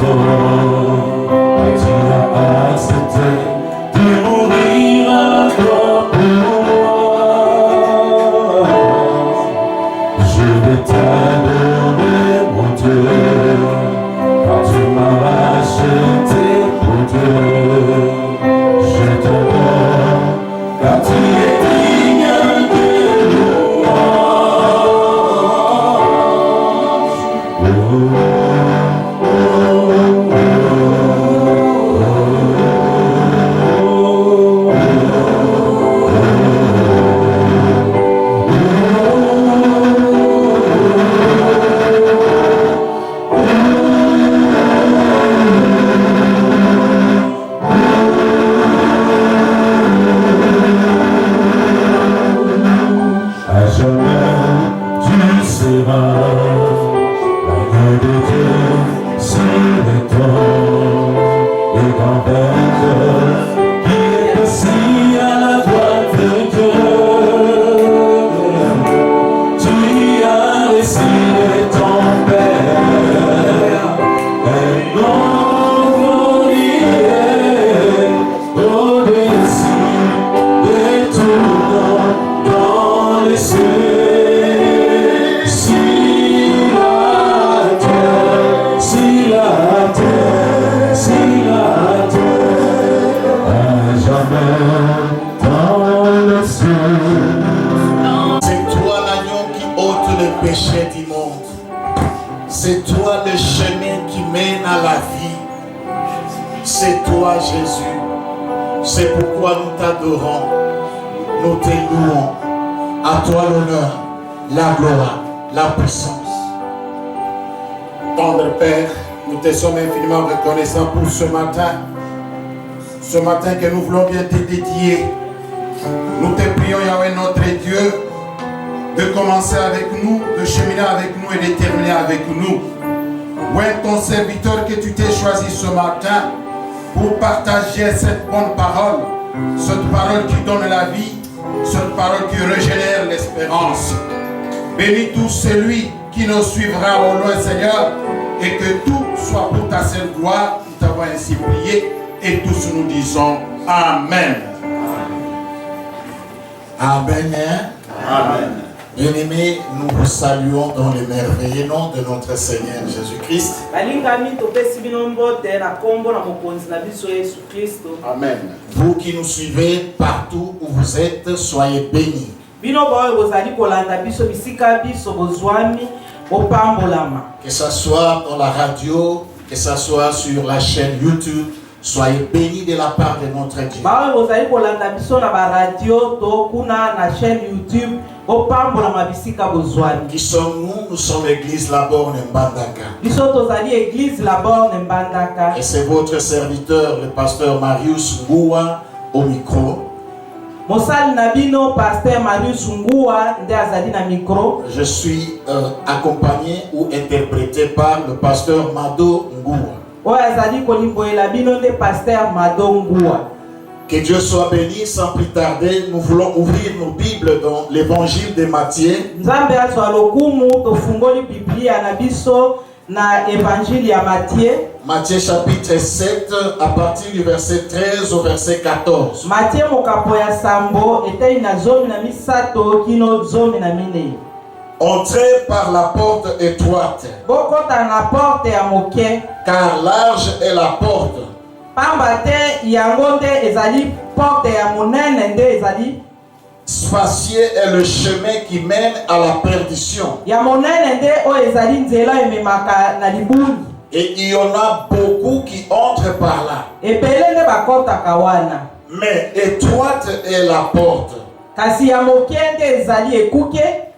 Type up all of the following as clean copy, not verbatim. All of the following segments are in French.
et tu as accepté de mourir à la croix pour moi. Je vais t'adorer, mon Dieu, car tu m'as racheté pour Dieu. Je t'adore, car tu es digne de louange. À jamais tu seras l'agneau de Dieu sur le trône, le grand vainqueur qui est assis à la droite de Dieu. Tu as décidé ton Père, un nom glorieux au-dessus de tout nom dans les cieux. C'est toi l'agneau qui ôte le péché du monde. C'est toi le chemin qui mène à la vie. C'est toi Jésus. C'est pourquoi nous t'adorons, nous te louons. À toi l'honneur, la gloire, la puissance. Tendre Père, nous te sommes infiniment reconnaissants pour ce matin. Ce matin que nous voulons bien te dédier. Nous te prions, Yahweh notre Dieu, de commencer avec nous, de cheminer avec nous et de terminer avec nous. Ouais, ton serviteur que tu t'es choisi ce matin pour partager cette bonne parole, cette parole qui donne la vie, cette parole qui régénère l'espérance. Bénis tout celui qui nous suivra au loin, Seigneur, et que tout soit pour ta seule gloire. Nous t'avons ainsi prié et tous nous disons Amen. Amen. Amen. Bien-aimés, nous vous saluons dans le merveilleux nom de notre Seigneur Jésus-Christ. Amen. Vous qui nous suivez partout où vous êtes, soyez bénis. Que ce soit dans la radio, que ce soit sur la chaîne YouTube, soyez bénis de la part de notre Dieu. Qui sommes-nous? Nous sommes l'église Laborne Mbandaka. Et c'est votre serviteur, le pasteur Marius Ngoua, au micro. Je suis accompagné ou interprété par le pasteur Mado Ngoua. Que Dieu soit béni. Sans plus tarder, nous voulons ouvrir nos Bibles dans l'évangile de Matthieu. Matthieu chapitre 7 à partir du verset 13 au verset 14. Entrez par la porte étroite, car large est la porte. Spacieux est le chemin qui mène à la perdition. Et il y en a beaucoup qui entrent par là. Mais étroite est la porte.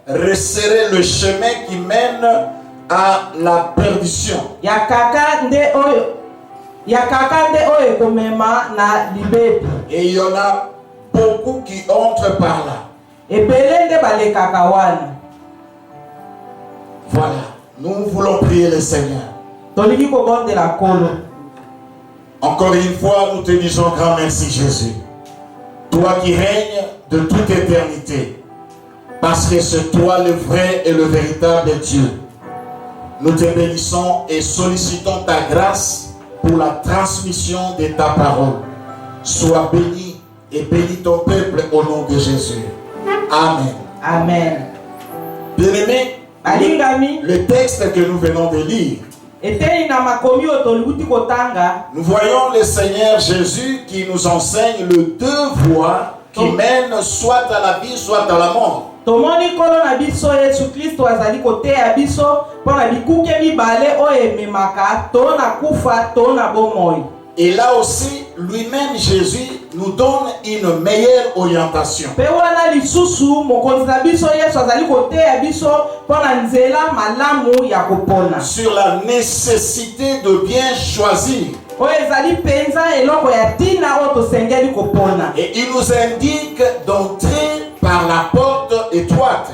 Resserrez le chemin qui mène à la perdition. Et il y en a beaucoup qui entrent par là. Voilà, nous voulons prier le Seigneur. Encore une fois, nous te disons grand merci Jésus. Toi qui règnes de toute éternité. Parce que c'est toi le vrai et le véritable Dieu. nous te bénissons et sollicitons ta grâce pour la transmission de ta parole. Sois béni et bénis ton peuple au nom de Jésus. Amen. Amen. Bien-aimés, le texte que nous venons de lire, nous voyons le Seigneur Jésus qui nous enseigne les deux voies qui mènent soit à la vie, soit à la mort. Et là aussi, lui-même Jésus nous donne une meilleure orientation. Sur la nécessité de bien choisir. Et il nous indique d'entrer par la porte étroite.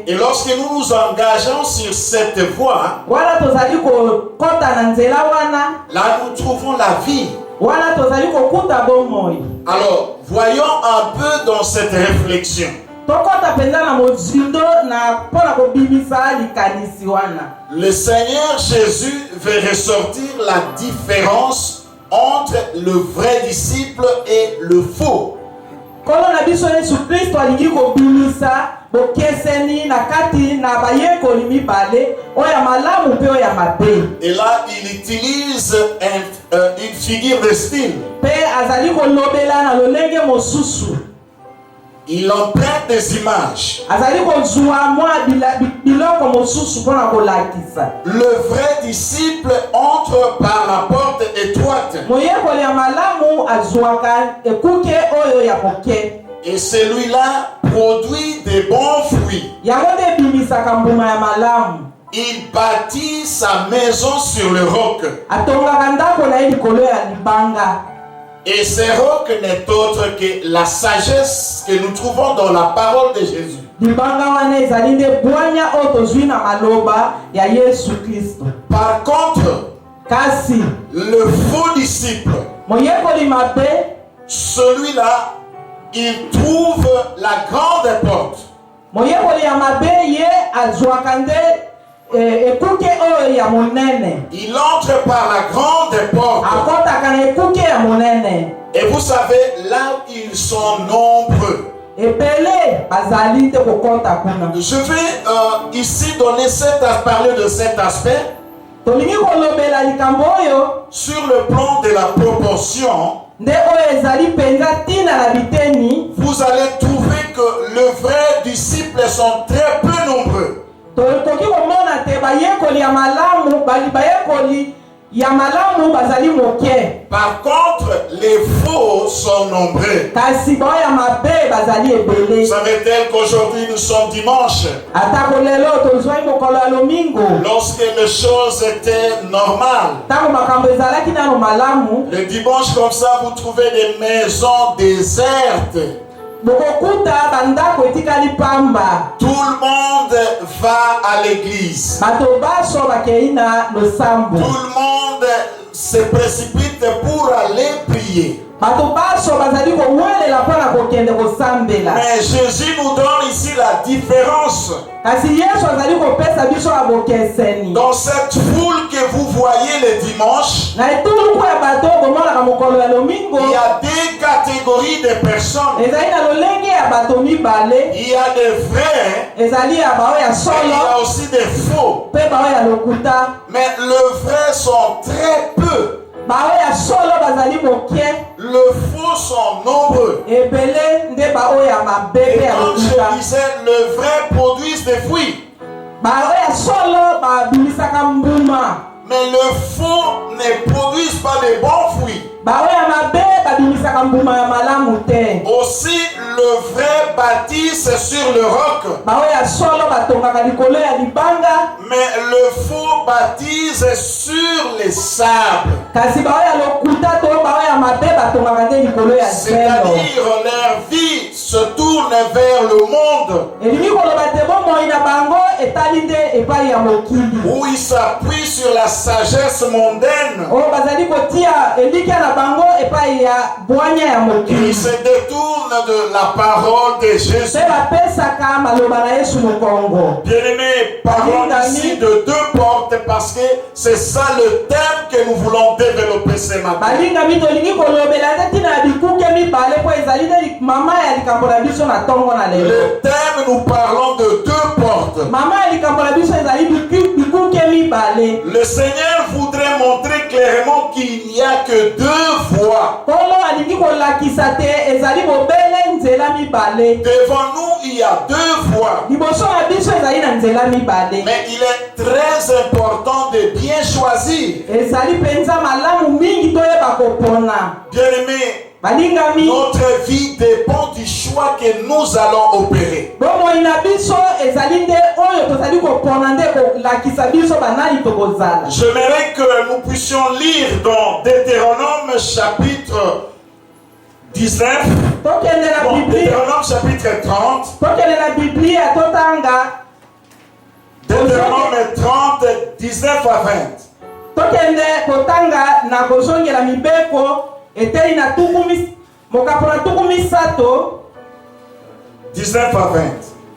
Et lorsque nous nous engageons sur cette voie, là nous trouvons la vie. Alors, voyons un peu dans cette réflexion. Le Seigneur Jésus veut ressortir la différence entre le vrai disciple et le faux. Et là, il utilise une figure de style. Il emprunte des images. Le vrai disciple entre par la porte étroite. Et celui-là produit des bons fruits. Il bâtit sa maison sur le roc. Et ce roc n'est autre que la sagesse que nous trouvons dans la parole de Jésus. Par contre, le faux disciple, celui-là, il trouve la grande porte. Il entre par la grande porte. Et vous savez, là où ils sont nombreux. Je vais ici parler de cet aspect. Sur le plan de la proportion, vous allez trouver que les vrais disciples sont très peu nombreux. Par contre, les faux sont nombreux. Vous savez, tel qu'aujourd'hui nous sommes dimanche, lorsque les choses étaient normales, le dimanche comme ça, vous trouvez des maisons désertes. Tout le monde va à l'église. Tout le monde se précipite pour aller prier. Mais Jésus nous donne ici la différence. Dans cette foule que vous voyez le dimanche, il y a deux catégories de personnes. Il y a des vrais et il y a aussi des faux. Mais les vrais sont très peu. Les faux sont nombreux. Et comme je disais, les vrais produisent des fruits. Mais les faux ne produisent pas de bons fruits. Aussi, le vrai bâtisse sur le roc. Mais le faux bâtisse sur les sables. C'est-à-dire leur vie se tourne vers le monde. etalinde epai ya mokili. où ils s'appuient sur la sagesse mondaine. O bazali kotia elika na bango epai ya bwanya ya mokili. Ils se détournent de la parole de Jésus. Pe bapesaka maloba na Yesu mokongo. Bien-aimés, parlons ici de deux portes parce que c'est ça le thème que nous voulons développer ce matin. Balingami tolingi kolobela ntina bikuke mibale po ezali nde mama ya likambo na biso na tongo na lelo. Le thème, nous parlons de deux portes. Mama ya likambo na biso ezali bikuke mibale. Le Seigneur voudrait montrer clairement qu'il n'y a que deux voies. Kolo alingi kolakisa te ezali bobele nzela mibale. Devant nous, il y a deux voies. Liboso na biso ezali na nzela mibale. Mais il est très important de bien choisir. Ezali penza malamu mingi toyeba kopona. Bien-aimés, Balingami notre vie dépend du choix que nous allons opérer. bomoi na biso ezali nde oyo tozali kopona nde kolakisa biso banani tokozala. J'aimerais que nous puissions lire dans Deutéronome chapitre 19, Tokende na bon, Biblia, Deutéronome chapitre 30, tokende na Biblia totanga Deutéronome 30, 19 à 20. tokende kotanga na kozongela mibeko eteli na mokapo na tuku misato 19 à 20.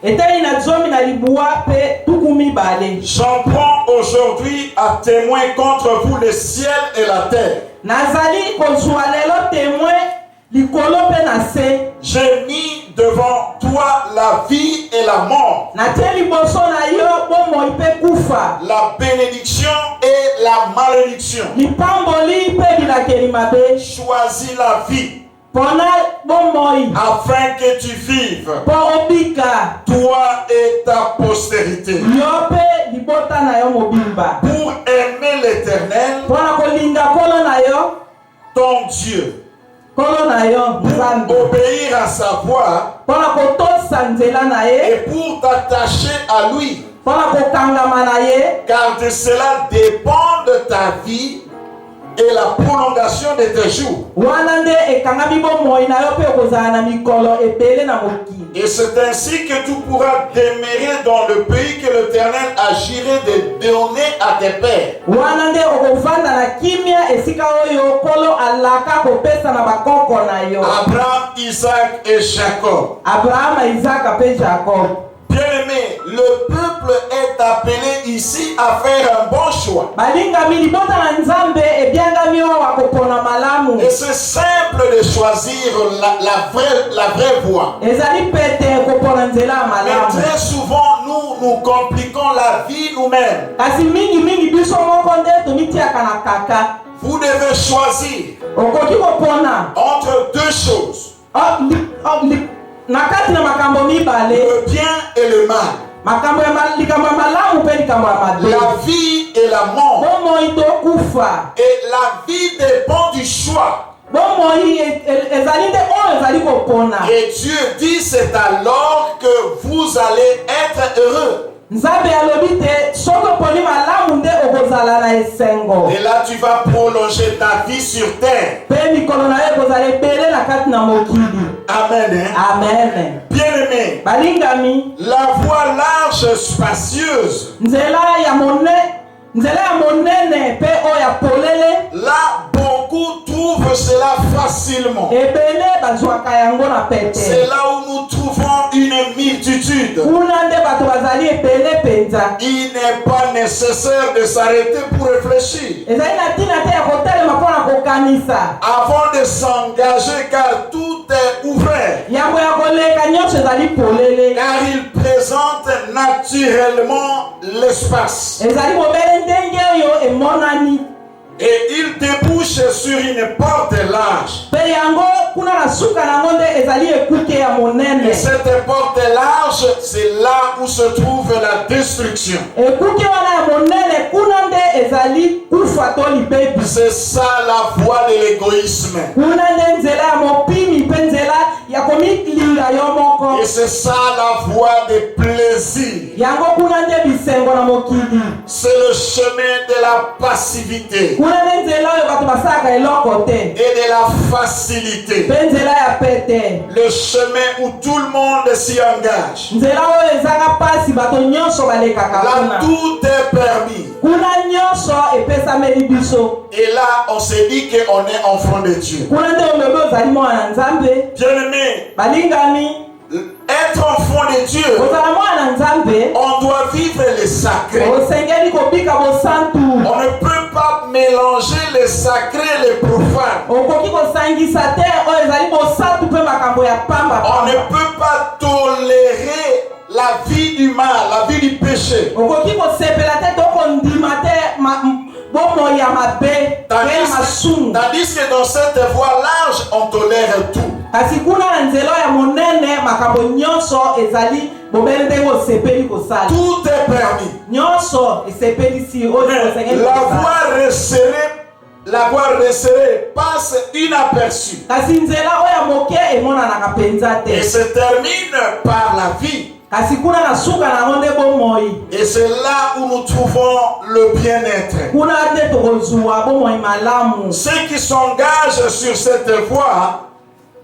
eteli na zomi na libuwa pe tuku mibale. J'en prends aujourd'hui à témoin contre vous le ciel et la terre. Nazali kozwa lelo témoin likolo pe na se. J'ai mis devant toi la vie et la mort, Natie liboso na yo bomoi pe kufa, la bénédiction et la malédiction. lipamboli pe bilakeli mabe. Choisis la vie Pona bomoi afin que tu vives, po obika toi et ta postérité, yo pe libota na yo mobimba. pour aimer l'Éternel, Pona kolinga kolo na yo, ton Dieu, kolo na yo nzambe. obéir à sa voix Pona kotosa nzela na ye, et pour t'attacher à lui, pona kokangama na ye, car de cela dépend de ta vie et la prolongation de tes jours. wana nde ekangami bomoi na yo pe okozala na mikolo ebele na mokili. Et c'est ainsi que tu pourras demeurer dans le pays que l'Éternel agirait de donner à tes pères. Wana nde okovanda na kimia esika oyo kolo alaka kopesa na bakoko na yo. Abraham, Isaac et Jacob. Abrahama, Isaka pe Jacob. Bien-aimé, le peuple est appelé ici à faire un bon choix. Balingami libota na nzambe ebiangami o wakopona malamu. Et c'est simple de choisir la vraie voie. Ezali pete kopona nzela ya Mais malamu. très souvent, nous compliquons la vie nous-mêmes. Kasi mingi biso moko nde tomitiaka na kaka. Vous devez choisir Okoki kopona entre deux choses, na kati na makambo mibale, le bien et le mal, likambo ya malamu pe likambo ya mabe. la vie et la mort. Bomoi tokufa. Et la vie dépend du choix. Bomoi ezali nde oyo ezali kopona. Et Dieu dit, c'est alors que vous allez être heureux. Nzambe alobi te soko poni malamu nde okozala na esengo. Et là, tu vas prolonger ta vie sur terre. Pe mikolo na yo ekozala ebele na kati na mokili. Amen. Hein? Amen. Bien-aimé, Balingami, la voie large, spacieuse, nzela ya monene pe oyo ya polele. là, beaucoup trouvent cela facilement. Ebele bazwaka yango na pete. C'est là où nous trouvons une multitude. Kuna nde bato bazali ebele penza. Il n'est pas nécessaire de s'arrêter pour réfléchir Ezali na ntina te ya kotelema mpona kokanisa. avant de s'engager, car tout est ouvert. Yango ya koleka nyonso ezali polele. Car il présente naturellement l'espace. Ezali mobele ndenge oyo emonani. Et il débouche sur une porte large. Pe yango kuna na suka nango nde ezali ekuke ya monene. Et cette porte large, c'est là où se trouve la destruction. Ekuke wana ya monene kuna nde ezali ezali kufa to libebi. C'est ça la voie de l'égoïsme. Kuna nde nzela ya mopimi mpe nzela ya komilinga yo moko. Et c'est ça la voie des plaisirs. Yango kuna nde bisengo na mokili. C'est le chemin de la passivité Kuna nde nzela oyo bato basalaka eloko te. et de la facilité. Mpe nzela ya pete. Le chemin où tout le monde s'y engage. Nzela oyo ezaka pasi bato nyonso balekaka Là, kuna. tout est permis. Kuna nyonso epesameli biso. Et là, on se dit qu'on est enfant de Dieu. Kuna nde olobi ozali mwana nzambe. Bien-aimé, Balingami. être enfant de Dieu, Ozala mwana nzambe. on doit vivre le sacré. Osengeli kobika bosantu. On ne peut pas mélanger le sacré et le profane. Okoki kosangisa te oyo ezali bosantu mpe makambo ya pamba On ne pamba. peut pas tolérer la vie du mal, la vie du péché. Okoki kosepela te to kondima te bomoi ya mabe pe ya masumu. Tandis que dans cette voie large, on tolère tout. Kasi kuna na nzela ya monene makambo nyonso ezali bobele ndenge osepeli kosala. Tout est permis. Nyonso esepelisi oyo osengeli La kosala. voie resserrée passe inaperçue Kasi nzela oyo ya moke emonanaka mpenza et te. se termine par la vie. Kasi kuna na suka nango nde bomoi. Et c'est là où nous trouvons le bien-être. Kuna nde tokozwa bomoi malamu. Ceux qui s'engagent sur cette voie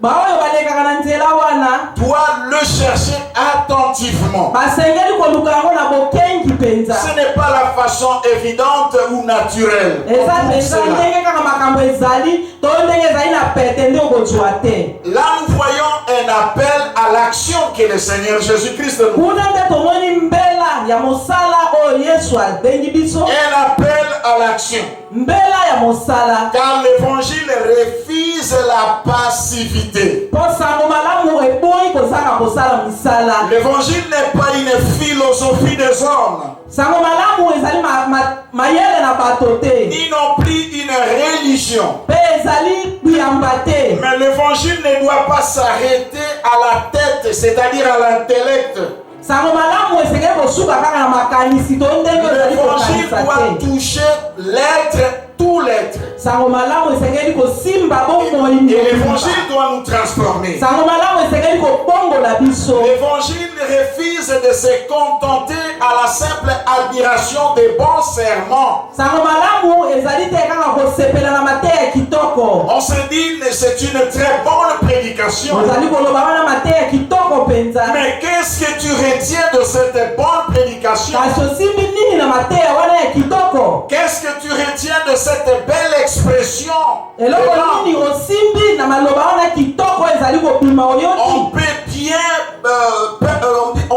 Baoyo balekaka na nzela wana doivent le chercher attentivement. basengeli koluka yango na bokengi mpenza. Ce n'est pas la façon évidente ou naturelle. Eza On trouve mpenza cela. ndenge kaka makambo ezali to ndenge ezali na pete nde okozwa te. Là, nous voyons un appel à l'action que le Seigneur Jésus-Christ nous Kuna nde tomoni mbela ya mosala oyo Yesu abengi biso. un appel à l'action. Mbela ya mosala. Car l'évangile refuse la passivité. Po sango malamu eboyi kozanga kosala misala. L'évangile n'est pas une philosophie des hommes, Sango malamu ezali mayele na bato te. ni non plus une religion. Pe ezali biyamba te. Mais l'évangile ne doit pas s'arrêter à la tête, c'est-à-dire à l'intellect. Sango malamu esengeli kosuka kaka na makanisi to ndenge ezali L'évangile kokanisa doit te. toucher l'être, tout l'être. Sango malamu esengeli kosimba bomoi Et mobimba. l'évangile doit nous transformer. Sango malamu esengeli kobongola biso. L'évangile refuse de se contenter à la simple admiration des bons serments. Sango malamu ezali te kaka kosepela na mateya ya kitoko. On se dit que c'est une très bonne prédication. Ozali koloba wana mateya ya kitoko mpenza. Mais qu'est-ce que tu retiens de cette bonne prédication? Kasi osimbi nini na mateya wana ya kitoko? Qu'est-ce que tu retiens de cette belle expression? Eloko nini osimbi na maloba wana kitoko ezali kobima On oyoki?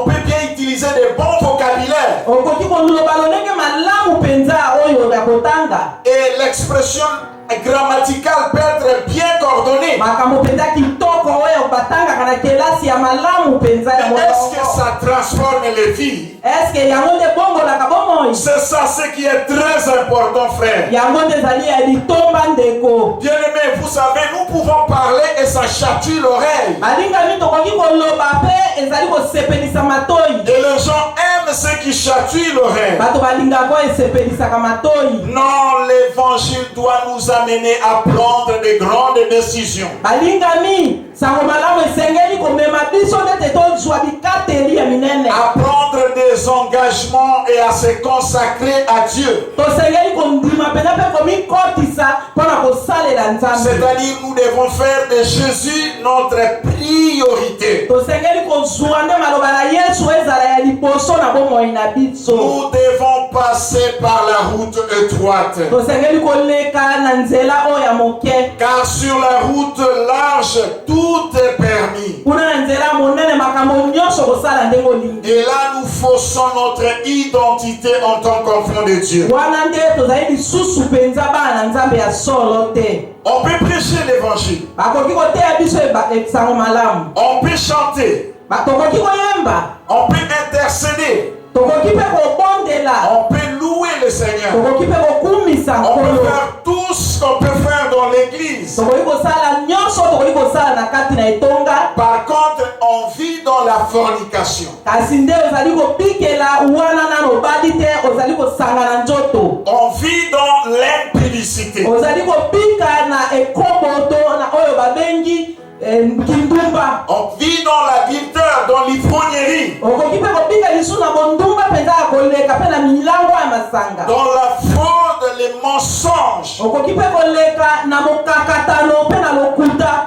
peut bien utiliser des bons vocabulaires. Okoki koloba lolenge malamu mpenza oyo ya kotanga. Et l'expression grammaticale peut être bien coordonnée. Makambo mpenza kitoko oyo batangaka na kelasi ya malamu mpenza ya Mais est-ce que mokongo. ça transforme les vies? Eske yango nde bongolaka bomoi? C'est ça ce qui est très important, frère. Yango nde ezali ya litomba ndeko. Bien-aimés, vous savez, nous pouvons parler et ça chatouille l'oreille. Balingami tokoki koloba pe ezali kosepelisa matoi. Et les gens aiment ce qui chatouille l'oreille. Bato balingaka oyo esepelisaka matoi. Non, l'évangile doit nous amener à prendre de grandes décisions. Balingami sango malamu esengeli komema biso ndete tozwa bikateli ya minene. À prendre des engagements et à se consacrer à Dieu. Tosengeli kondima mpenza mpe komikotisa mpona kosalela nzambe. C'est-à-dire, nous devons faire de Jésus notre priorité. Tosengeli kozwa nde maloba na Yesu ezala ya liboso na bomoi na biso. Nous devons passer par la route étroite. Tosengeli koleka na nzela oyo ya moke. Car sur la route large, tout est permis. Kuna na nzela monene makambo nyonso kosala ndenge olingi. Et là, nous faussons notre identité en tant qu'enfant de Dieu. Wana nde tozali lisusu mpenza bana na nzambe ya solo te. On peut prêcher l'évangile. Bakoki koteya biso esango malamu. On peut chanter. Tokoki koyemba. On peut intercéder. Tokoki mpe kobondela. On peut louer le Seigneur. Tokoki mpe kokumisa On peut nkolo. faire tout ce qu'on peut faire dans l'église. Tokoki kosala nyonso tokoki kosala na kati na etonga. Par contre, on on vit dans la fornication. kasi nde ozali kobikela wana nano obali te ozali kosangana nzoto On vit dans l'impudicité. ozali kobika na ekoboto na oyo babengi kindumba On vit dans l'adultère, dans l'ivrognerie, okoki mpe kobika lisu na bondumba mpenza ya koleka mpe na milango ya masanga dans la fraude, les mensonges. okoki mpe koleka na mokakatano mpe na lokuta.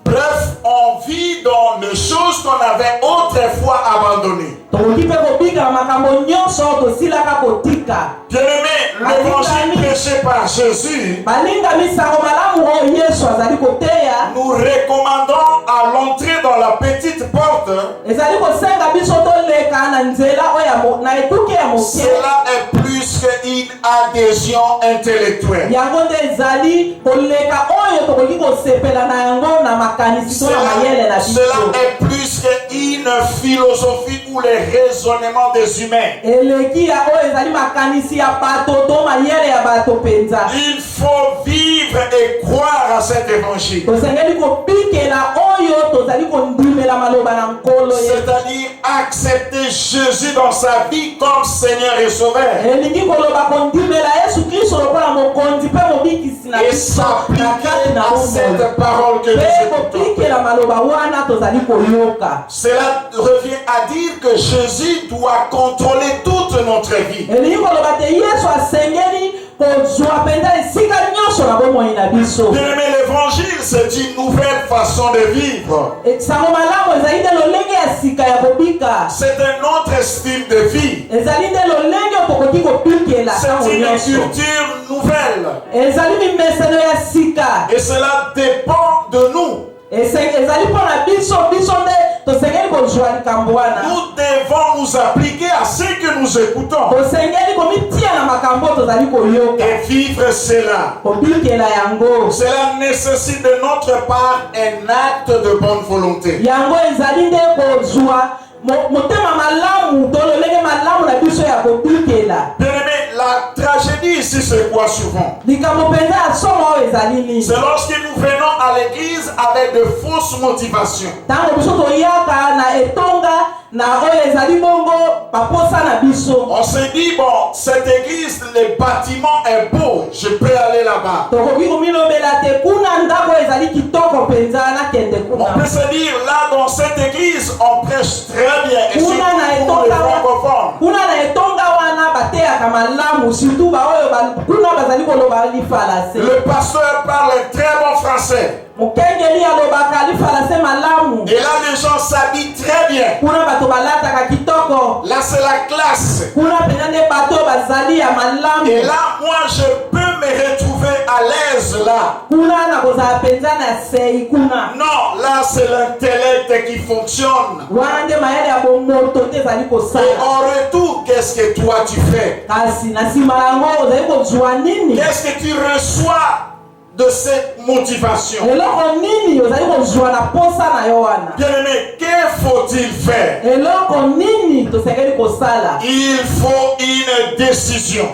Bref, on vit dans les choses qu'on avait autrefois abandonnées. tokoki mpe kobika na makambo nyonso tosilaka kotika. Bien-aimé, l'évangile prêché par Jésus, balinga misango malamu oyo yesu azali koteya nous recommandons à l'entrée dans la petite porte. ezali kosenga biso toleka na nzela oyo na ekuke ya moke. Cela est plus qu'une adhésion intellectuelle. yango nde ezali koleka oyo tokoki kosepela na yango na makanisi to na mayele na biso. Cela est plus qu'une philosophie ou les raisonnements des humains. eleki ya oyo ezali makanisi ya bato to mayele ya bato mpenza. Il faut vivre et croire à cet évangile. tosengeli kobikela oyo tozali kondimela maloba na nkolo ye. C'est-à-dire accepter Jésus dans sa vie comme Seigneur et Sauveur. elingi koloba kondimela yesu kristo lokola mokonzi mpe mobikisi na Et biso na s'appliquer kati na à bomoi. cette parole que nous mpe écoutons. kobikela maloba wana tozali koyoka. Cela revient à dire que Jésus doit contrôler toute notre vie. elingi koloba te yesu asengeli kozwa mpenza esika nyonso na bomoi na biso. Bien-aimé, l'évangile, c'est une nouvelle façon de vivre. sango malamu ezali nde lolenge ya sika ya kobika. C'est un autre style de vie. ezali nde lolenge tokoki kobikela ntango C'est une nyonso. culture nouvelle. ezali mimeseno ya sika. Et cela dépend de nous. ezali mpo na biso nde tosengeli kozwa likambo wana. Nous devons nous appliquer à ce que nous écoutons tosengeli komitia na makambo tozali koyoka et vivre cela. kobikela yango. Cela nécessite de notre part un acte de bonne volonté. yango ezali nde kozwa motema malamu to lolenge malamu na biso ya kobikela. Bien-aimé, la tragédie ici, c'est quoi souvent? likambo mpenza ya somo oyo ezali nini? C'est lorsque nous venons à l'église avec de fausses motivations. ntango biso toyaka na etonga na oyo ezali bongo baposa na biso. On se dit, bon, cette église, le bâtiment est beau, je peux aller là-bas. tokoki komilobela te kuna ndako ezali kitoko mpenza nakende On kuna. peut se dire, là, dans cette église, on prêche très bien, et surtout kuna na pour les etonga francophones. kuna na etonga wana bateyaka malamu surtout baoyo kuna bazali koloba lifalase. Le pasteur parle très bon français. mokengeli alobaka lifalase malamu. Et là, les gens s'habillent très bien. kuna bato balataka kitoko. Là, c'est la classe. kuna pena nde bato bazali ya malamu. Et là, moi, je peux me retrouver à l'aise là. kuna na kozala mpenza na sei kuna. Non, là, c'est l'intellect qui fonctionne. wana nde mayele ya bomoto te ezali Et kosala. en retour, qu'est-ce que toi tu fais? kasi na nsima yango ozali kozwa nini? Qu'est-ce que tu reçois de cette motivation? eloko nini ozali kozwa na posa na yo wana? Bien-aimé, que faut-il faire? eloko nini tosengeli kosala? Il faut une décision.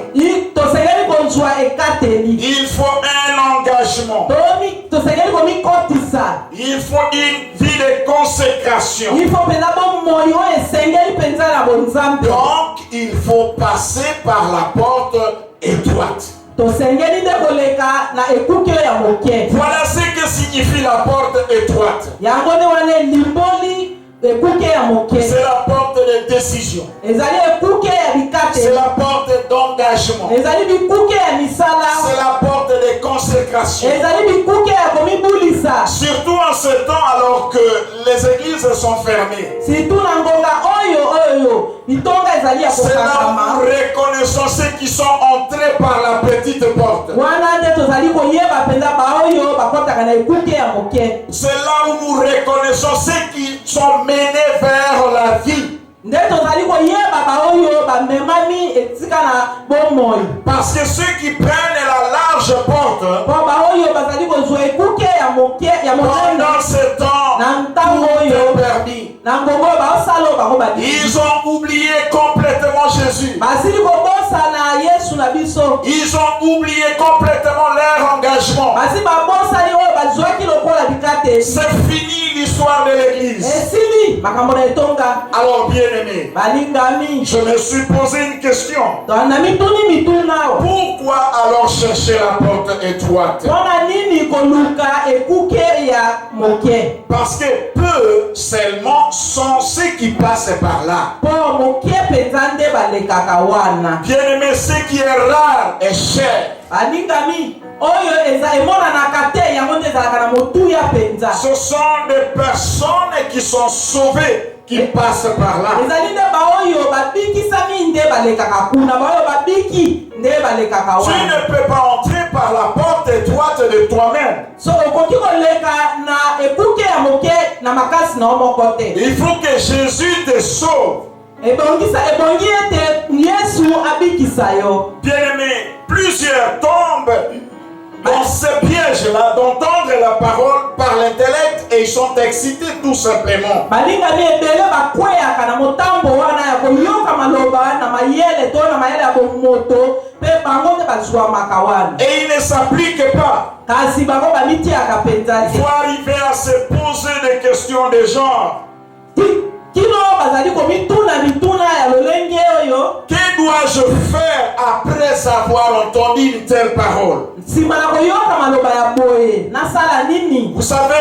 tosengeli kozwa ekateli. Il faut un engagement. tosengeli komikotisa. Il faut une vie de consécration. ifo mpenza bomoi oyo esengeli mpenza na bonzambe. Donc, il faut passer par la porte étroite. tosengeli nde koleka na ekuke oyo ya moke. Voilà ce que signifie la porte étroite. yango nde wana elimboli ekuke ya moke. C'est la porte de décision. ezali ekuke ya C'est bikateli. la porte d'engagement. ezali bikuke ya misala. C'est la porte de consécration. ezali bikuke ya komibulisa. Surtout en ce temps alors que les églises sont fermées. surtout na ngonga oyo bitonga ezali ya C'est là où kokangama. nous reconnaissons ceux qui sont entrés par la petite porte. wana nde tozali koyeba mpenza baoyo bakotaka na ekuke ya moke. C'est là où nous reconnaissons ceux qui sont menés vers la vie. nde tozali koyeba baoyo bamemami etika na bomoi. Parce que ceux qui prennent la large porte, mpo baoyo bazali kozwa ekuke ya moke ya monene pendant ce temps, na ntango tout oyo est permis. na ngongo oyo baosala oyo bango babisi. Ils ont oublié complètement Jésus. basili kobosana yesu na biso. Ils ont oublié complètement leur engagement. basi babosani oyo bazwaki lokola bikateli. C'est fini l'histoire de l'église. esili makambo na etonga Alors, bien-aimés, balingami je me suis posé une question. na mituni mitunao Pourquoi alors chercher la porte étroite? mpona nini koluka ekuke ya moke Parce que peu seulement sont ceux qui passent par là. mpo moke mpenza nde balekaka wana. Bien-aimé, ce qui est rare est cher. balingami oyo emonanaka te yango nde ezalaka na motuya mpenza. Ce sont des personnes qui sont sauvées qui passent par là. ezali nde baoyo babikisami nde balekaka kuna baoyo babiki nde balekaka Tu wana. ne peux pas entrer par la porte étroite de toi-même. so okoki koleka na ekuke ya moke na makasi na yo moko te. Il faut que Jésus te sauve. ebongi ete yesu abikisa yo. Bien-aimé, plusieurs tombent dans ce piège-là d'entendre la parole par l'intellect et ils sont excités tout simplement. balingami ebele bakweyaka na motambo wana ya koyoka maloba na mayele to na mayele ya bomoto mpe bango nde bazwamaka wana. Et il ne s'applique pas. kasi bango bamitiaka mpenza Il te. faut arriver à se poser des questions de genre. kino bazali komituna mituna ya lolenge oyo. Que dois-je faire après avoir entendu une telle parole? nsima na koyoka maloba ya boye nasala nini. Vous savez,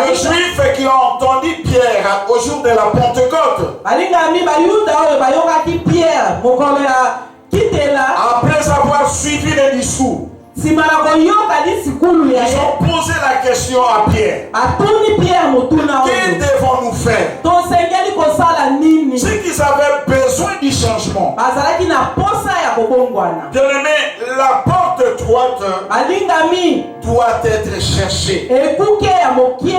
les Juifs qui ont entendu Pierre au jour de la Pentecôte, balingami bayuda oyo bayokaki pierre mokolo ya kitela après avoir suivi le discours, nsima na koyoka lisikulu ya ils ye ont posé la question à Pierre. batuni pierre motuna Que oyo devons-nous faire? tosengeli kosala nini. C'est qu'ils avaient besoin du changement. bazalaki na posa ya kobongwana. Bien-aimé, la porte étroite balingami doit être cherchée. ekuke ya mokie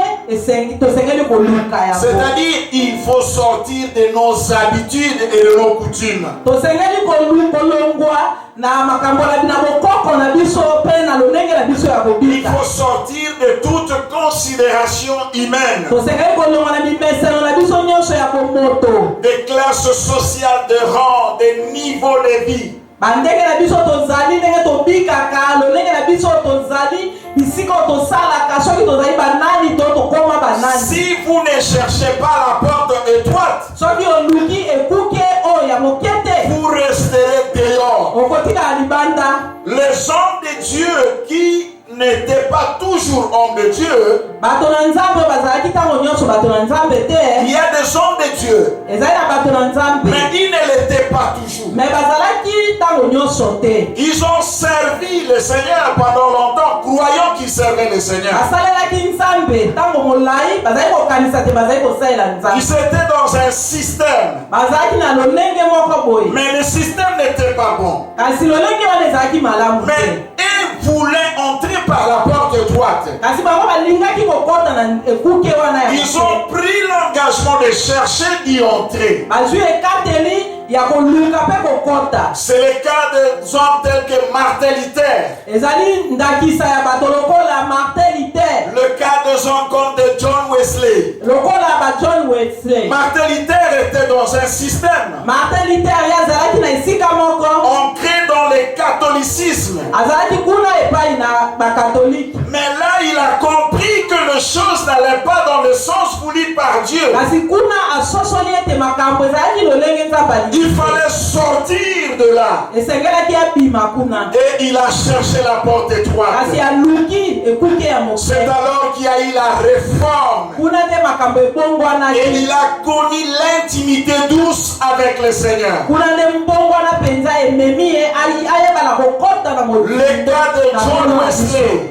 tosengeli koluka yango. C'est-à-dire, il faut sortir de nos habitudes et de nos coutumes. tosengeli kolongwa na makambo na bokoko na biso mpe na lolenge na biso ya Il kobika. faut sortir de toute considération humaine, tosengeli kolongwa na bimeseno na biso nyonso ya bomoto. des classes sociales, de rang, des niveaux de vie. bandenge na biso tozali ndenge tobikaka lolenge na biso tozali bisika oyo tosalaka soki tozali banani to tokoma banani. Si vous ne cherchez pas la porte étroite, soki oluki ekuke oyo ya moke te vous resterez dehors. okotikala libanda. Les hommes de Dieu qui n'étaient pas toujours hommes de Dieu, bato na nzambe bazalaki ntango nyonso bato na nzambe il te. y a des hommes de Dieu, ezali na bato na nzambe mais ils ne l'étaient pas toujours. me bazalaki ntango nyonso te. Ils ont servi le Seigneur pendant longtemps, croyant qu'ils servaient le Seigneur. basalelaki nzambe ntango molai bazali kokanisa te bazali kosalela nzambe. Ils étaient dans un système, bazalaki na lolenge moko boye mais le système n'était pas bon. kasi lolenge wana ezalaki malamu Mais te. ils voulaient entrer par la porte étroite. kasi bango balingaki kokɔta na ekuke wana ya Ils moke. ont pris l'engagement de chercher d'y entrer. bazwi ekateli ya koluka mpe kokɔta. C'est le cas de hommes tels que Martin Luther, ezali ndakisa ya bato lokola Martin Luther, le cas de hommes comme de John Wesley. lokola ba John Wesley. Martin Luther était dans un système Martin Luther ye azalaki na esika moko ancré dans le catholicisme. azalaki kuna epai na bakatolike. Mais là, il a compris que les choses n'allaient pas dans le sens voulu par Dieu. kasi kuna asosoli ete makambo ezalaki lolenge nzambe alingi. Il fallait sortir de là. esengelaki abima kuna Et il a cherché la porte étroite. kasi aluki ekuke ya moke. C'est alors qu'il y a eu la réforme. kuna nde makambo Et ebongwanaki. il a connu l'intimité douce avec le Seigneur. kuna nde mbongwana mpenza ememi ye ayebana kokɔta na Le cas de John Wesley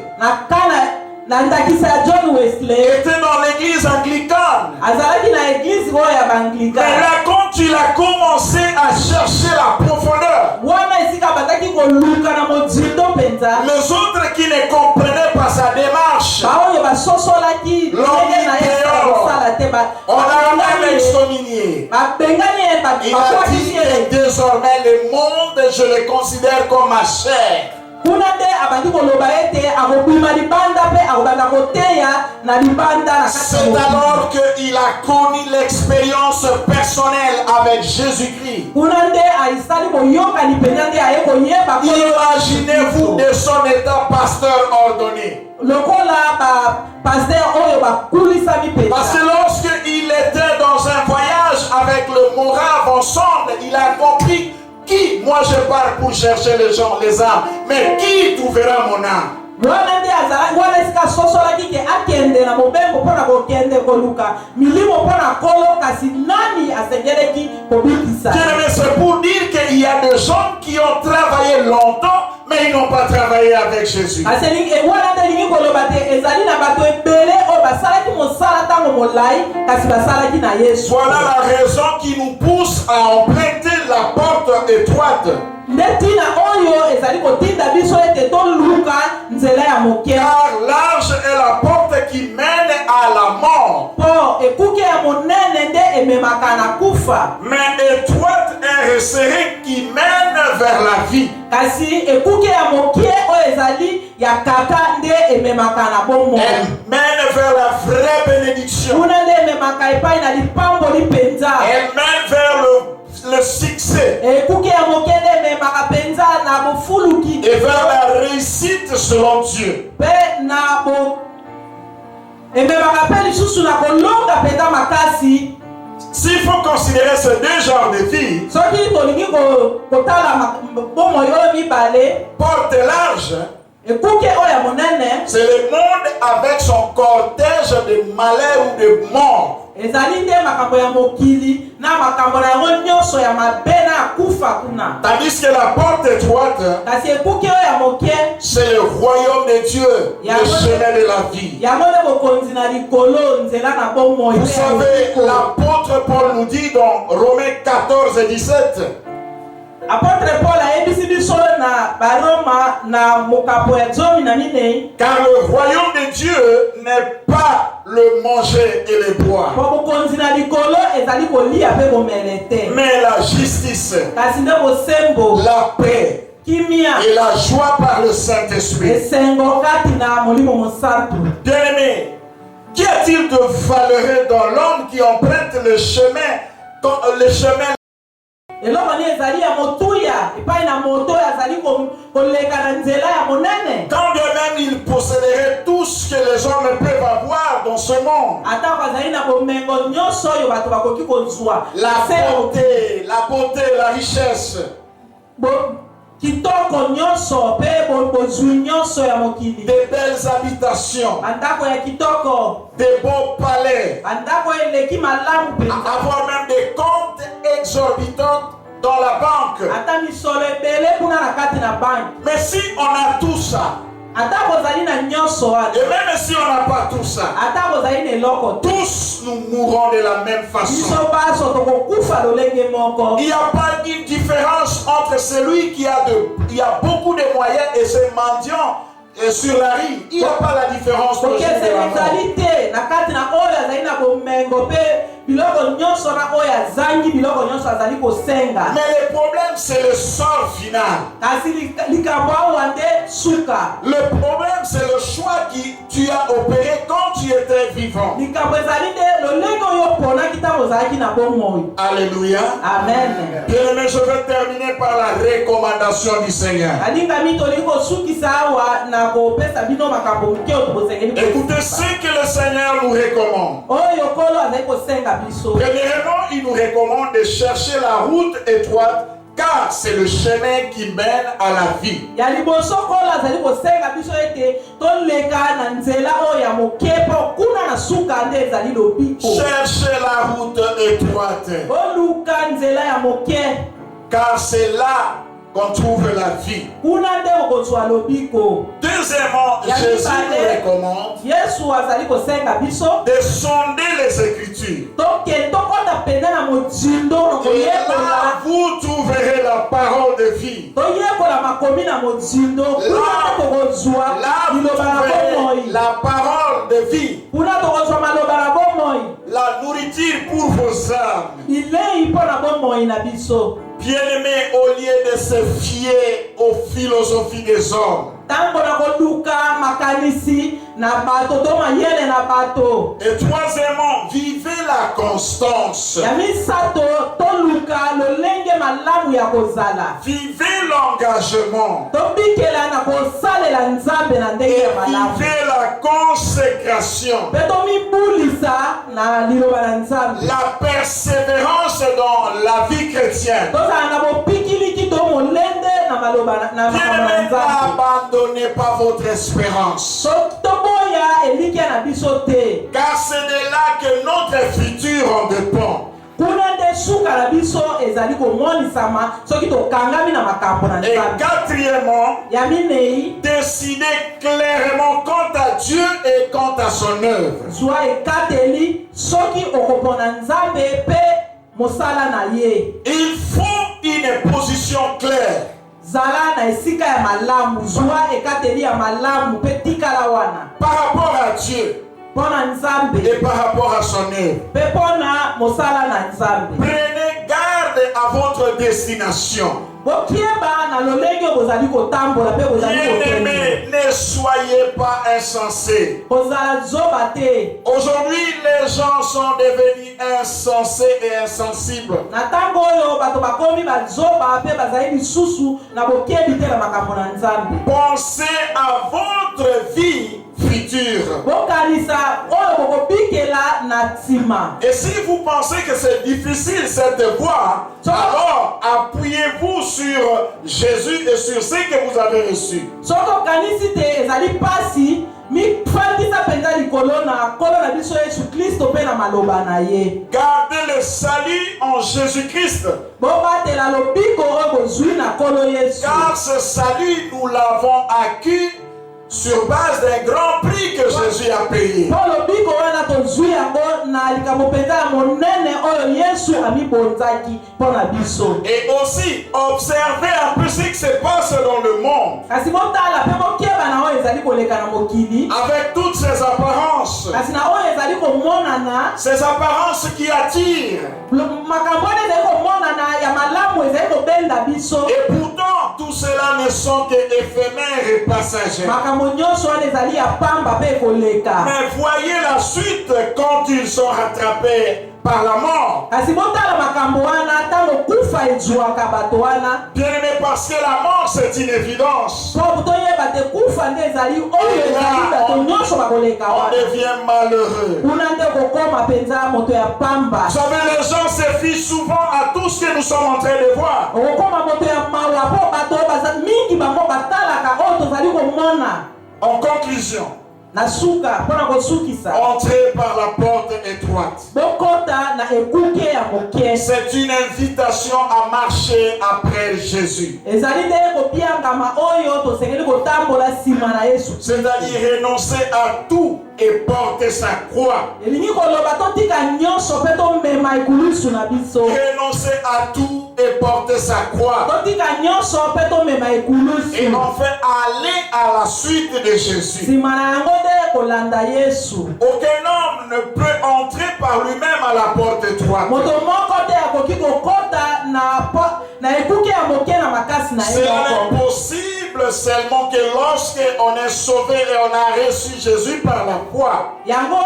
na ndakisa ya John Wesley était dans l'église anglicane. azalaki na eglise oyo ya Mais baanglikane. là, quand il a commencé à chercher la profondeur, wana esika bazalaki koluka na mozindo mpenza. les autres qui ne comprenaient pas sa démarche, baoyo basosolaki ndenge na ye kosala te on a même excommunié. babengani ye Il a dit bakwakisi ye. que désormais le monde, je le considère comme ma chair. kuna nde abandi koloba ete akobima libanda pe akobanda koteya na libanda na kati C'est alors qu'il a connu l'expérience personnelle avec Jésus-Christ. kuna nde aisali boyokani mpenza nde aye koyeba Imaginez-vous de son état pasteur ordonné. lokola bapaster oyo bakulisami Parce que mpenza lorsqu'il était dans un voyage avec le Morave ensemble, il a compris qui, moi je pars pour chercher les gens, les âmes, mais qui trouvera mon âme? wana nde azalaki wana esika asosolaki ke akende na mobembo mpo na kokende koluka milimo mpo na kolo kasi nani asengeleki kobikisa Bien-aimé, c'est pour dire qu'il y a des gens qui ont travaillé longtemps, mais ils n'ont pas travaillé avec Jésus. kasi wana nde elingi koloba te ezali na bato ebele oyo basalaki mosala ntango molai kasi basalaki na yesu Voilà la raison qui nous pousse à emprunter la porte étroite. nde ntina oyo ezali kotinda biso ete toluka nzela ya moke Car large est la porte qui mène à la mort, mpo ekuke ya monene nde ememaka na kufa mais étroite est resserrée qui mène vers la vie. kasi ekuke ya moke oyo ezali ya kaka nde ememaka na bomoi Elle mène vers la vraie bénédiction. kuna nde ememaka epai na lipamboli mpenza Elle mène vers le succès ekuke ya moke nde ememaka mpenza na bofuluki et vers la réussite selon Dieu. mpe na ememaka mpe lisusu na kolonga mpenza makasi S'il faut considérer ces deux genres de vie, soki tolingi kotala bomoi oyo mibale porte large, ekuke oyo ya monene c'est le monde avec son cortège de malheur ou de mort. ezali nde makambo ya mokili na makambo na yango nyonso ya mabe na ya kufa kuna Tandis que la porte étroite, kasi ekuke oyo ya moke c'est le royaume de Dieu, le chemin de la vie. yango nde bokonzi na likolo nzela na bomoi Vous savez, l'apôtre Paul nous dit dans Romains 14 et 17, apôtre paul ayebisi biso na baroma na mokapo ya 14 car le royaume de Dieu n'est pas le manger et le boire, po bokonzi na likolo ezali kolia mpe bomele te mais la justice, kasi nde bosembo la paix kimia et la joie par le Saint-Esprit. esengo kati na molimo mosantu Bien-aimé, qu'y a-t-il de valeureux dans l'homme qui emprunte le chemin eloko ni ezali ya motuya epai na moto oyo azali koleka na nzela ya monene quand de même il posséderait tout ce que les hommes peuvent avoir dans ce monde? atako azali na bomengo nyonso oyo bato bakoki kozwa La beauté, la richesse, kitoko nyonso mpe bozwi nyonso ya mokili des belles habitations, bandako ya kitoko des beaux palais, bandako eleki malamu mpenza avoir même des comptes exorbitants dans la banque. ata misolo ebele kuna na kati na banki Mais si on a tout ça, atako ozali na nyonso wana et même si on n'a pas tout ça, atako ozali na eloko te tous nous mourrons de la même façon. biso baso tokokufa lolenge moko Il n'y a pas une différence entre celui qui a beaucoup de moyens et ce mendiant sur la rue. Il n'y a pas la différence pour le jour de la mort. ezali te na kati na oyo azali na bomengo mpe biloko nyonso na oyo azangi biloko nyonso azali kosenga Mais le problème, c'est le sort final. kasi likambo awa nde suka Le problème, c'est le choix que tu as opéré quand tu étais vivant. likambo ezali nde lolenge oyo oponaki ntango ozalaki na bomoi Alléluia. amen Bien-aimé, je vais terminer par la recommandation du Seigneur. alingami tolingi kosukisa awa na kopesa bino makambo moke oyo tobosengeli Écoutez ce que le Seigneur nous recommande. oyo kolo azali kosenga biso Premièrement, il nous recommande de chercher la route étroite, car c'est le chemin qui mène à la vie. ya liboso kolo azali kosenga biso ete toleka na nzela oyo ya moke mpo kuna na suka nde ezali lobiko Cherchez la route étroite, oluka nzela ya moke car c'est là qu'on trouve la vie. kuna nde okozwa lobiko Deuxièmement, Jésus nous recommande yesu azali kosenga biso de sonder les Écritures. tokota pene na mozindo na Et là, koyekola vous trouverez la parole de vie. toyekola makomi na mozindo kuna nde tokozwa Là, vous liloba na trouverez bomoi la parole de vie. kuna tokozwa maloba na bomoi La nourriture pour vos âmes. bilei mpo na bomoi na biso Bien-aimé, au lieu de se fier aux philosophies des hommes, tango na koluka makanisi na bato to mayele na bato. et troisièmement, vivez la constance. Ya misato toluka lolenge malamu ya kozala. Vivez l'engagement. Tobikela na kosalela nzambe na ndenge Et ya malamu. vivez la consécration. Pe tomibulisa na liloba na nzambe. La persévérance dans la vie chrétienne. Tozala na bopikiliki to molende na maloba na makambo na Bien-aimé, nzambe. n'abandonnez pas votre espérance. Toboya elikia na biso te. Car c'est de là que notre futur en dépend. Kuna nde suka na biso ezali komonisama soki tokangami na makambo na Et nzambe. quatrièmement, Ya minei, décidez clairement quant à Dieu et quant à son œuvre. zwa ekateli soki okopona nzambe pe mosala na ye. Il faut une position claire Zala na esika ya malamu, zwa ekateli ya malamu pe tikala wana. par rapport à Dieu Pona nzambe et par rapport à son œuvre. pe pona mosala na nzambe. Prenez garde à votre destination. Bokieba na lolenge bozali kotambola pe bozali kokende. Bien-aimés, ne soyez pas insensés. Kozala zoba te. Aujourd'hui, les gens sont devenus insensés et insensibles. Na tango oyo bato bakomi bazoba pe bazali lisusu na bokebi te na makambo na nzambe. Pensez à votre vie future. Bokanisa oyo bokobikela na nsima. Et si vous pensez que c'est difficile cette voie, alors appuyez-vous sur Jésus et sur ce que vous avez reçu. Soki okanisi te ezali pasi mifandisa mpenza likolo na nkolo na biso Yesu Kristo mpe na maloba na ye. Gardez le salut en Jésus-Christ. Bobatela lobiko oyo bozwi na nkolo Yesu. Car ce salut, nous l'avons acquis sur base d'un grand prix que Jésus a payé. Po lobiko wana tozwi yango na likambo mpenza ya monene oyo Yesu amibonzaki mpo na biso. Et aussi, observez un peu ce qui se passe dans le monde. Kasi botala mpe bokieba na oyo ezali koleka na mokili. Avec toutes ces apparences. Kasi na oyo ezali komonana. Ces apparences qui attirent. Makambo wana ezali komonana ya malamu ezali kobenda biso. Et pourtant, tout cela ne sont que éphémères et passagers. Makambo nyonso wana ezali ya pamba mpe koleka. Mais voyez la suite quand ils sont rattrapés par la mort. Kasi botala makambo wana ntango kufa ezwaka bato wana. Bien-aimé, parce que la mort c'est une évidence. Po toyeba te kufa nde ezali oyo ezali bato nyonso bakoleka On wana. devient malheureux. Kuna nde kokoma mpenza moto ya pamba. Vous savez, les gens se fient souvent à tout ce que nous sommes en train de voir. Okokoma moto ya mawa po bato baza mingi bango batalaka oyo tozali komona. En conclusion, Na suka mpona kosukisa. entrez par la porte étroite. Bokota na ekuke ya moke. C'est une invitation à marcher après Jésus. Ezali nde kopiangama oyo tosengeli kotambola nsima na Yesu. C'est-à-dire renoncer à tout et porter sa croix. Elingi koloba totika nyonso mpe tomema ekulusu na biso. Renoncer à tout et porter sa croix. Totika nyonso mpe tomema ekulusu. Et enfin aller à la suite de Jésus. Nsima na yango nde kolanda Yesu. Aucun homme ne peut entrer par lui-même à la porte étroite. Moto moko te akoki kokota na ekuke ya moke na makasi na ye Cela moko. n'est possible seulement que lorsque on est sauvé et on a reçu Jésus par la foi. Yango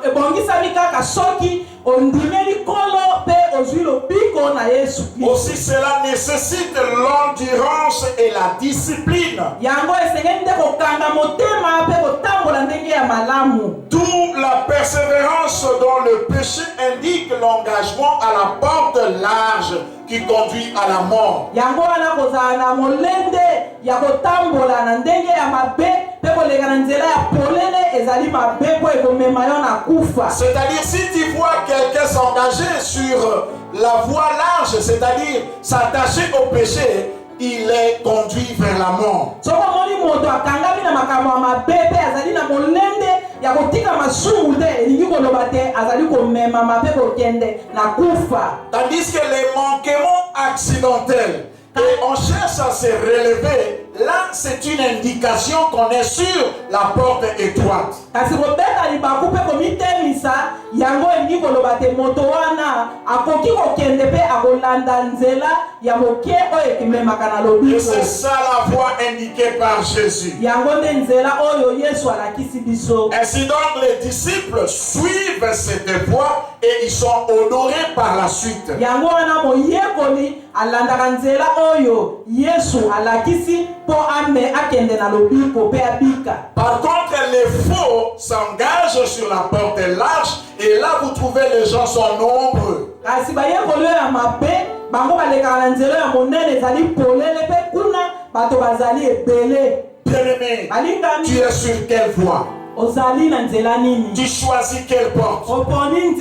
ebongisami kaka soki ondimeli kolo mpe ozwi lobiko na Yesu Kristo. Aussi cela nécessite l'endurance et la discipline. Yango esengeli nde kokanga motema mpe kotambola ndenge ya malamu. D'où la persévérance dans le péché indique l'engagement à la porte large qui conduit à la mort. Yango wana kozala na molende ya kotambola na ndenge ya mabe mpe koleka na nzela ya polele ezali mabe mpo ekomema yo na kufa. C'est-à-dire si tu vois quelqu'un s'engager sur la voie large, c'est-à-dire s'attacher au péché, il est conduit vers la mort. Soko moni moto akangami na makambo ya mabe mpe azali na molende ya kotika masumu te elingi koloba te azali komema mabe kokende na kufa. Tandis que les manquements accidentels, et on cherche à se relever, là, c'est une indication qu'on est sur la porte étroite. kasi kobeta libaku mpe komitemisa yango elingi koloba te moto wana akoki kokende mpe akolanda nzela ya moke oyo ekimemaka na Et lobiko c'est ça la voie indiquée par Jésus. yango nde nzela oyo yesu alakisi biso. Ainsi donc, les disciples suivent cette voie et ils sont honorés par la suite. yango wana moyekoli alandaka nzela oyo yesu alakisi mpo akende na lobiko mpe abika. Par contre, les faux s'engagent sur la porte large et là vous trouvez les gens sont nombreux. kasi bayekoli oyo ya mabe bango balekaka na nzela ya monene ezali polele mpe kuna bato bazali ebele. Bien-aimé, tu balingami es sur quelle voie? ozali na nzela nini? Tu choisis quelle porte? oponi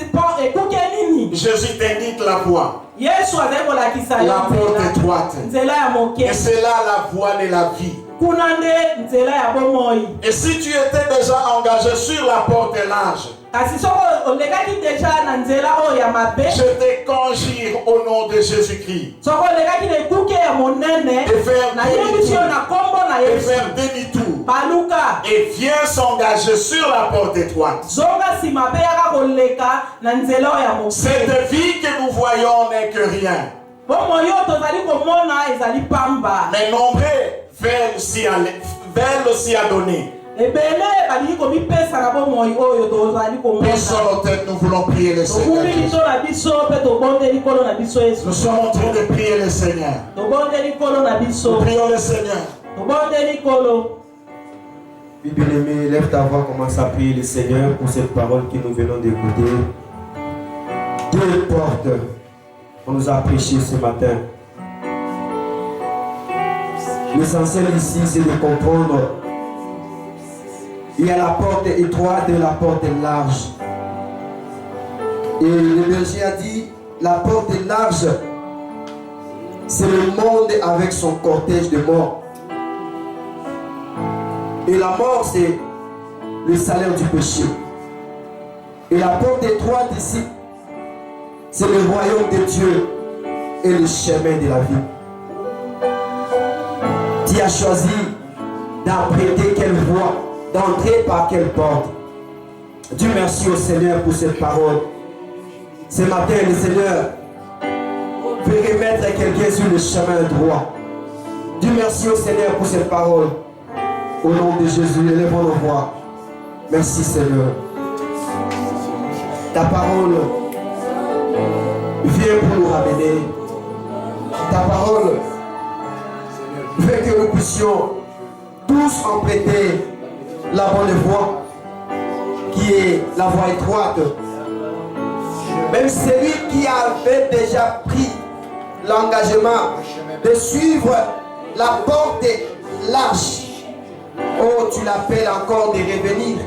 ekuke nini? Jésus t'indique la voie, yesu azali kolakisa yo la porte nzela. étroite. nzela ya moke Et c'est là la voie de la vie. kuna nde nzela ya bomoi. Et si tu étais déjà engagé sur la porte large, kasi soko olekaki deja na nzela oyo ya mabe je te conjure au nom de Jésus-Christ soko olekaki na ekuke ya monene de faire nayebisi yo na kombo na de yesu faire demi-tour baluka et viens s'engager sur la porte étroite. zonga nsima mpe yaka koleka na nzela oyo ya moke. Cette vie que nous voyons n'est que rien. bomoi oyo tozali komona ezali pamba Mais nombreux veulent aussi à donner. ebele balingi komipesa na bomoi oyo tozali komona. Baissons nos têtes, nous voulons prier le Seigneur. tokumi liso na biso mpe tobondeli nkolo na biso yesu. Nous sommes en train de prier le Seigneur. tobondeli nkolo na biso. Nous prions le Seigneur. tobondeli nkolo. Bien-aimé, lève ta voix, commence à prier le Seigneur pour cette parole que nous venons d'écouter. Deux portes qu'on nous a prêchées ce matin. L'essentiel ici, c'est de comprendre. Il y a la porte étroite et la porte large. Et le berger a dit, la porte large, c'est le monde avec son cortège de morts. Et la mort, c'est le salaire du péché. Et la porte étroite ici, c'est le royaume de Dieu et le chemin de la vie. Tu as choisi d'emprunter quelle voie, d'entrer par quelle porte. Dieu merci au Seigneur pour cette parole. Ce matin, le Seigneur veut remettre quelqu'un sur le chemin droit. Dieu merci au Seigneur pour cette parole. Au nom de Jésus, élevons nos voix. Merci Seigneur. Ta parole vient pour nous ramener. Ta parole veut que nous puissions tous emprunter la bonne voie, qui est la voie étroite. Même celui qui avait déjà pris l'engagement de suivre la porte large, oh, tu l'appelles encore de revenir.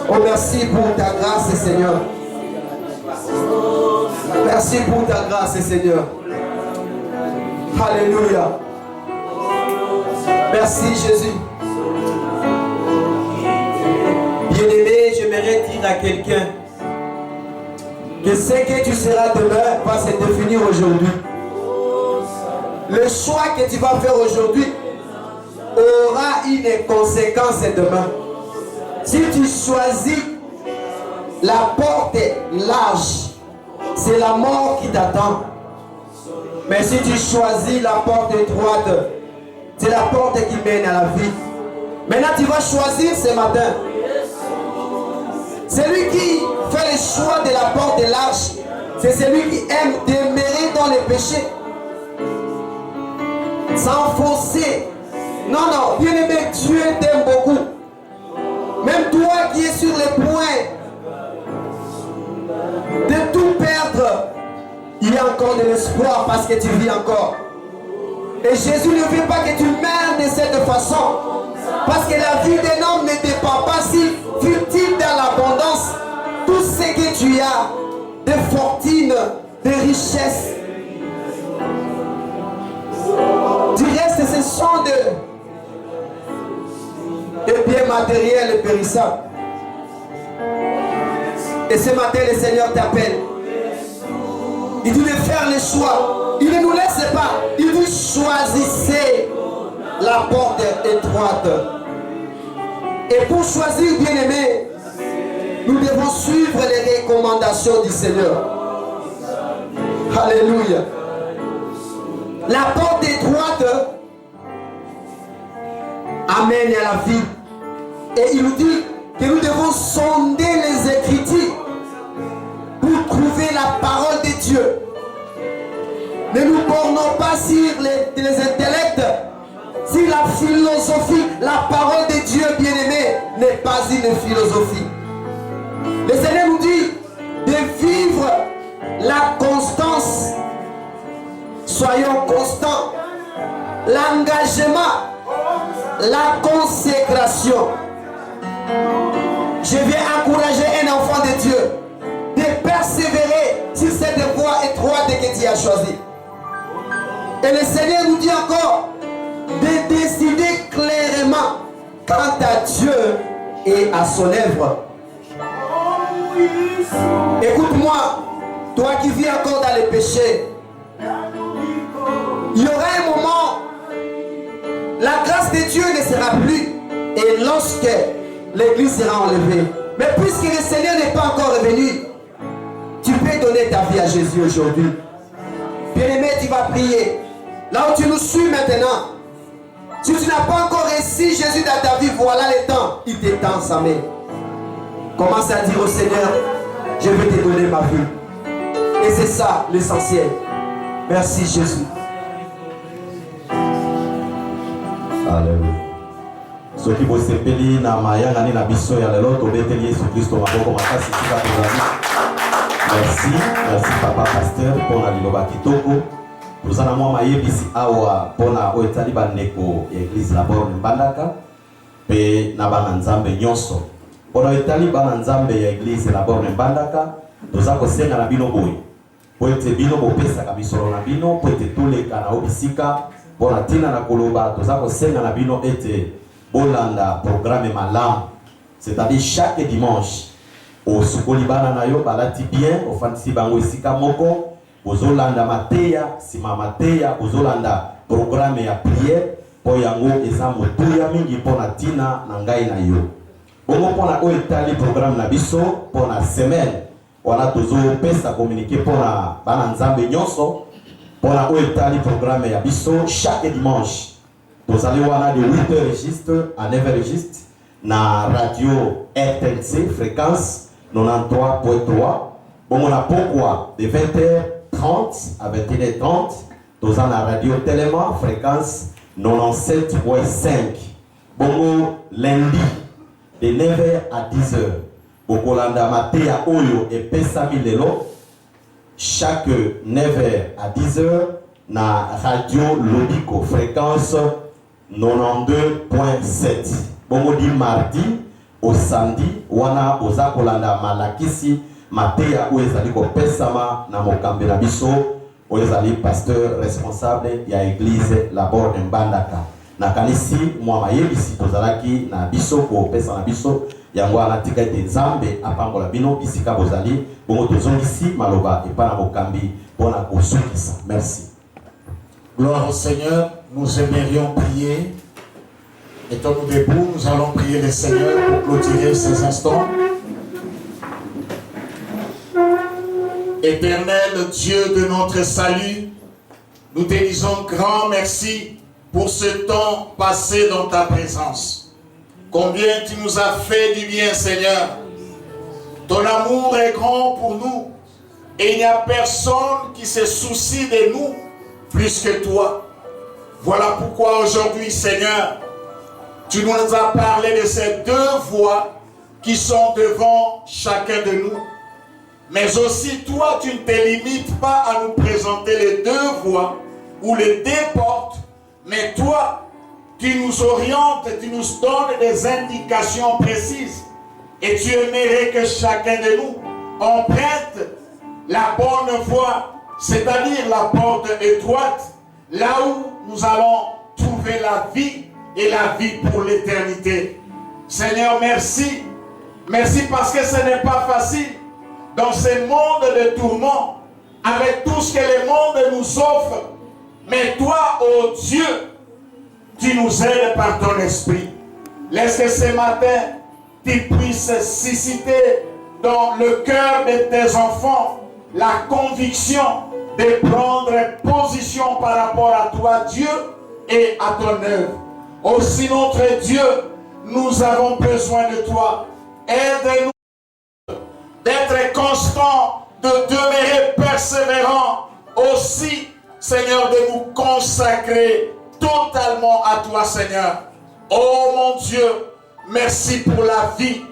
Oh, merci pour ta grâce, Seigneur. Merci pour ta grâce, Seigneur. Alléluia. Merci, Jésus. Bien-aimé, j'aimerais dire à quelqu'un que ce que tu seras demain va se définir aujourd'hui. Le choix que tu vas faire aujourd'hui aura une conséquence demain. Si tu choisis la porte large, c'est la mort qui t'attend. Mais si tu choisis la porte étroite, c'est la porte qui mène à la vie. Maintenant, tu vas choisir ce matin. Celui qui fait le choix de la porte large, c'est celui qui aime demeurer dans les péchés. Sans forcer. Non, non, bien-aimé, Dieu t'aime beaucoup. Même toi qui es sur le point de tout perdre, il y a encore de l'espoir parce que tu vis encore. Et Jésus ne veut pas que tu meurs de cette façon. Parce que la vie d'un homme ne dépend pas si fut-il dans l'abondance. Tout ce que tu as, de fortune, de richesse, du reste, ce sont de biens matériels et périssables. Et ce matin, le Seigneur t'appelle. Il dit de faire le choix. Il ne nous laisse pas. Il dit choisissez la porte est étroite. Et pour choisir, bien-aimé, nous devons suivre les recommandations du Seigneur. Alléluia. La porte étroite amène à la vie. Et il nous dit que nous devons sonder les Écritures pour trouver la parole de Dieu. Ne nous bornons pas sur les intellects, sur la philosophie. La parole de Dieu, bien-aimé, n'est pas une philosophie. Le Seigneur nous dit de vivre la constance. Soyons constants. L'engagement, la consécration. Je viens encourager un enfant de Dieu de persévérer sur cette voie étroite que Dieu a choisie. Et le Seigneur nous dit encore de décider clairement quant à Dieu et à son œuvre. Écoute-moi, toi qui vis encore dans les péchés, il y aura un moment, la grâce de Dieu ne sera plus. Et lorsque l'église sera enlevée, mais puisque le Seigneur n'est pas encore revenu, tu peux donner ta vie à Jésus aujourd'hui. Bien-aimé, tu vas prier. Là où tu nous suis maintenant, si tu n'as pas encore reçu Jésus dans ta vie, voilà le temps. Il t'étend sa main. Commence à dire au Seigneur, je vais te donner ma vie. Et c'est ça l'essentiel. Merci Jésus. Alléluia. Ce qui vous sepeli na mayanga ni na biso ya lelo tobeteli Yesu Kristo maboko makasi tika tozali. Merci papa pasteur pour la liloba kitoko. Tozana mwa mayebisi awa pona oetali bandeko ya église la borne mbandaka pe na bana nzambe nyonso. Pona oetali bana nzambe ya église la borne mbandaka toza kosenga na bino boye. Po ete bino bopesaka misolo na bino po ete toleka na obisika pona tina na koloba toza kosenga na bino ete bolanda programme malamu, c'est-à-dire chaque dimanche au sukoli bana na yo balati bien ofandisi bango esika moko bozolanda mateya sima mateya bozolanda programme ya prière po yango eza motuya mingi pona tina na ngai na yo bongo pona oyo etali programme na biso pona semaine wana tozopesa communiqué pona bana nzambe nyonso pona oyo etali programme ya biso chaque dimanche tozali wana de 8h juste à 9h juste na radio RTNC fréquence 93.3 bongo na pokwa de 20h30 à 21h30 toza na radio Téléma fréquence 97.5 bongo lundi de 9h à 10h bokolanda mateya oyo epesami lelo chaque 9h à 10h na radio Lobiko fréquence 92.7 bongo di mardi au samedi wana oza kolanda malakisi mateya oyo ezali kopesama na mokambi na biso oyo ezali pasteur responsable ya église la borne mbandaka nakanisi mwa mayebisi tozalaki na biso kopesa na biso yango wana tika ete nzambe apangola bino bisika bozali bongo tozongisi maloba epa na mokambi mpona kosukisa. Merci. Gloire au Seigneur, nous aimerions prier. Étant-nous debout, nous allons prier le Seigneur pour clôturer ces instants. Éternel Dieu de notre salut, nous te disons grand merci pour ce temps passé dans ta présence. Combien tu nous as fait du bien, Seigneur. Ton amour est grand pour nous et il n'y a personne qui se soucie de nous plus que toi. Voilà pourquoi aujourd'hui, Seigneur, tu nous as parlé de ces deux voies qui sont devant chacun de nous. Mais aussi, toi, tu ne te limites pas à nous présenter les deux voies ou les deux portes, mais toi, tu nous orientes, tu nous donnes des indications précises. Et tu aimerais que chacun de nous emprunte la bonne voie, c'est-à-dire la porte étroite, là où nous allons trouver la vie et la vie pour l'éternité. Seigneur, merci. Merci parce que ce n'est pas facile dans ce monde de tourments, avec tout ce que le monde nous offre. Mais toi, oh Dieu, tu nous aides par ton esprit. Laisse que ce matin, tu puisses susciter dans le cœur de tes enfants la conviction de prendre position par rapport à toi, Dieu, et à ton œuvre. Aussi, notre Dieu, nous avons besoin de toi. Aide-nous d'être constants, de demeurer persévérants. Aussi, Seigneur, de nous consacrer totalement à toi, Seigneur. Oh mon Dieu, merci pour la vie.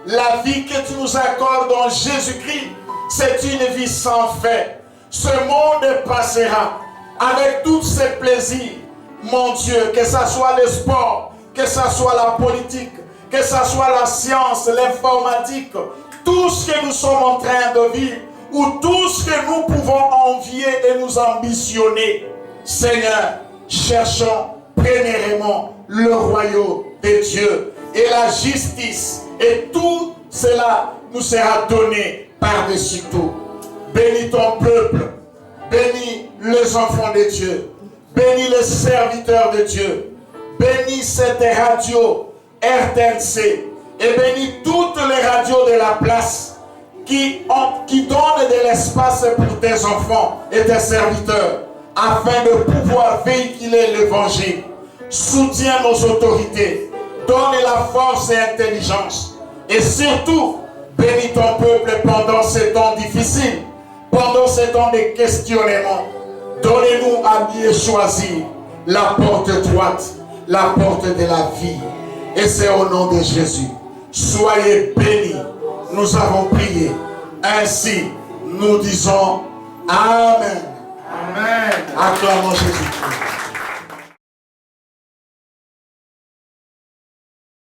La vie que tu nous accordes en Jésus-Christ, c'est une vie sans fin. Ce monde passera avec tous ses plaisirs. Mon Dieu, que ce soit le sport, que ce soit la politique, que ce soit la science, l'informatique, tout ce que nous sommes en train de vivre, ou tout ce que nous pouvons envier et nous ambitionner. Seigneur, cherchons premièrement le royaume de Dieu et la justice, et tout cela nous sera donné par-dessus tout. Bénis ton peuple, bénis les enfants de Dieu, bénis les serviteurs de Dieu, bénis cette radio RTNC et bénis toutes les radios de la place qui donnent de l'espace pour tes enfants et tes serviteurs afin de pouvoir véhiculer l'évangile. Soutiens nos autorités, donne la force et l'intelligence, et surtout bénis ton peuple pendant ces temps difficiles, pendant ces temps de questionnement. Donnez-nous à mieux choisir la porte droite, la porte de la vie. Et c'est au nom de Jésus. Soyez bénis. Nous avons prié. Ainsi, nous disons Amen. Amen. Acclamons Jésus.